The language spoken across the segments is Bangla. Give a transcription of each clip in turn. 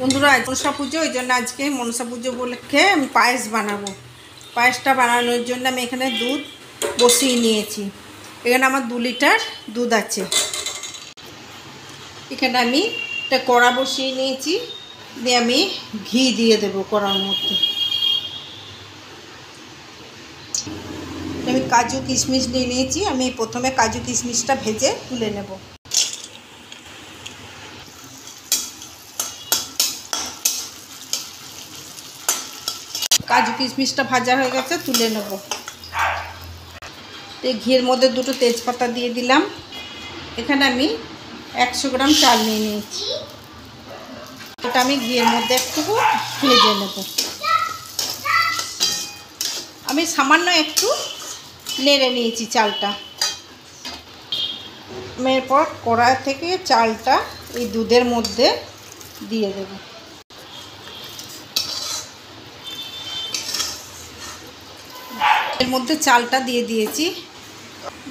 বন্ধুরা আজ মনসা পুজো, ওই জন্য আজকে মনসা পুজো উপলক্ষে আমি পায়েস বানাবো। পায়েসটা বানানোর জন্য আমি এখানে দুধ বসিয়ে নিয়েছি। এখানে আমার 2 লিটার দুধ আছে। এখানে আমি একটা কড়া বসিয়ে নিয়েছি, দিয়ে আমি ঘি দিয়ে দেবো কড়ার মধ্যে। আমি কাজু কিশমিশ নিয়ে নিয়েছি, আমি প্রথমে কাজু কিশমিশটা ভেজে তুলে নেব। কাজু কিশমিশটা ভাজা হয়ে গেছে, তুলে নেব। এই ঘিয়ের মধ্যে 2টো তেজপাতা দিয়ে দিলাম। এখানে আমি 100 গ্রাম চাল নিয়ে নিয়েছি, ওটা আমি ঘিয়ের মধ্যে একটু ভেজে নেব। আমি সামান্য একটু নেড়ে নিয়েছি চালটা। আমি এরপর কড়া থেকে চালটা এই দুধের মধ্যে দিয়ে দেব। এর মধ্যে চালটা দিয়ে দিয়েছি,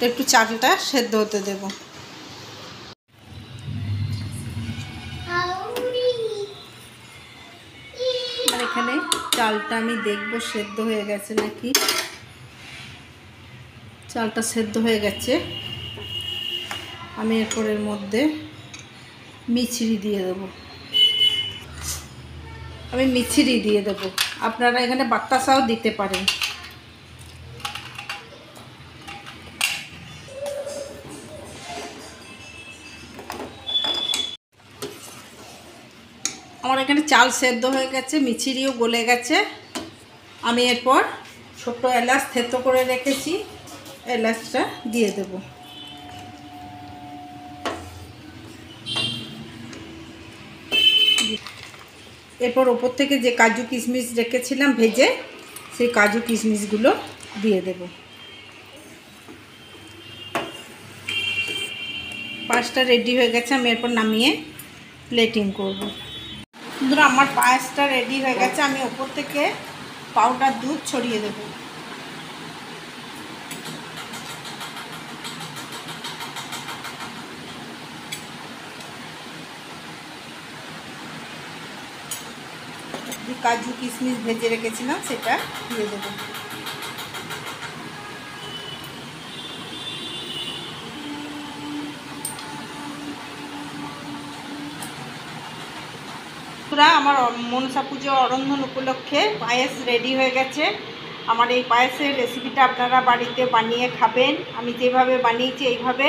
একটু চালটা সেদ্ধ হতে দেব। আর এখানে চালটা আমি দেখব সেদ্ধ হয়ে গেছে নাকি। চালটা সেদ্ধ হয়ে গেছে। আমি এরপর এর মধ্যে মিছরি দিয়ে দেব। আমি মিছরি দিয়ে দেব, আপনারা এখানে বাতাসাও দিতে পারেন। আমার এখানে চাল সেদ্ধ হয়ে গেছে, মিছরিও গলে গেছে। আমি এরপর ছোট এলাচ থেতো করে রেখেছি, এলাচটা দিয়ে দেব। এরপর ওপর থেকে যে কাজু কিশমিশ রেখেছিলাম ভেজে, সেই কাজু কিশমিশগুলো দিয়ে দেব। পায়েসটা রেডি হয়ে গেছে, আমি এরপর নামিয়ে প্লেটিং করব। বন্ধুরা আমার পায়েসটা রেডি হয়ে গেছে, আমি ওপর থেকে পাউডার দুধ ছড়িয়ে দেব। কাজু কিশমিশ ভেজে রেখেছিলাম সেটা দিয়ে দেব। আমার মনসা পুজো অরন্ধন উপলক্ষে পায়েস রেডি হয়ে গেছে। আমার এই পায়েসের রেসিপিটা আপনারা বাড়িতে বানিয়ে খাবেন। আমি যেভাবে বানিয়েছি এইভাবে।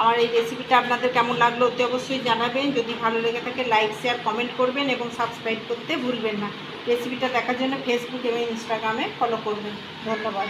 আমার এই রেসিপিটা আপনাদের কেমন লাগলো অতি অবশ্যই জানাবেন। যদি ভালো লেগে থাকে লাইক শেয়ার কমেন্ট করবেন এবং সাবস্ক্রাইব করতে ভুলবেন না। রেসিপিটা দেখার জন্য ফেসবুক এবং ইনস্টাগ্রামে ফলো করবেন। ধন্যবাদ।